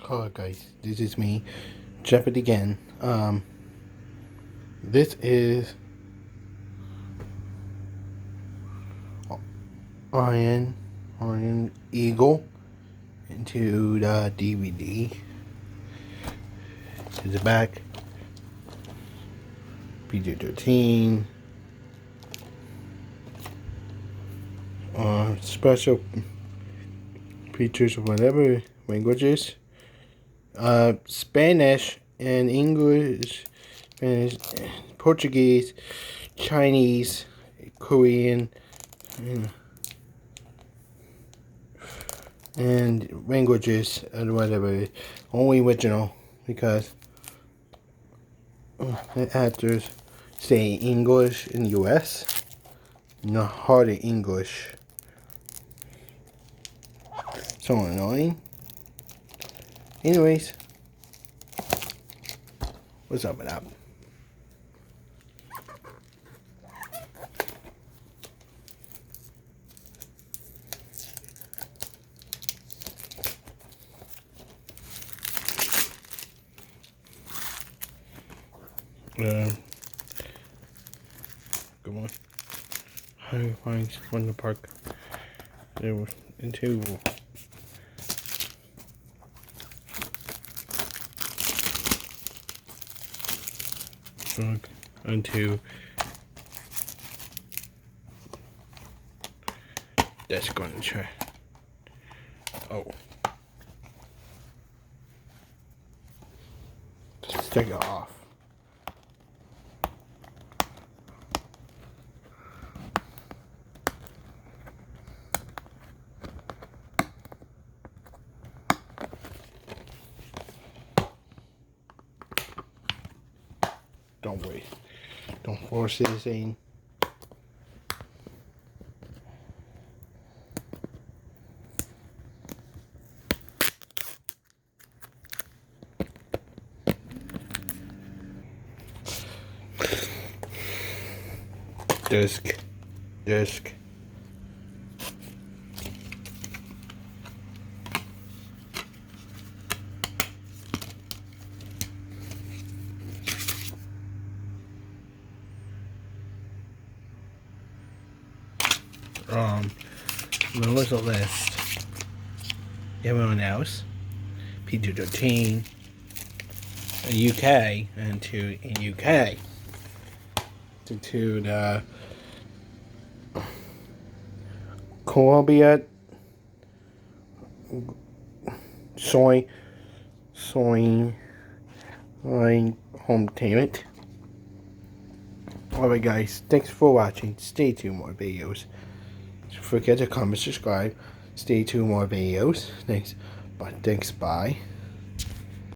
Hello guys, this is me, Jeopardy again. This is Iron Eagle into the DVD. To the back, PG-13. Special features of whatever languages. Spanish and English, Spanish, Portuguese, Chinese, Korean, and languages and whatever. Only original because the actors say English in the US, not hard English. So annoying. Anyways, what's up with that? Come on. High Pines Wonder Park. There was into into that's going to try. Oh, let's take it off. Don't wait. Don't force this in. Disc. There was a list. Everyone else, PG-13, UK, and to in UK, to the Columbia Soy Line Home Entertainment. Alright guys, thanks for watching. Stay tuned more videos. Don't forget to comment, subscribe. Stay tuned more videos. Thanks. Bye.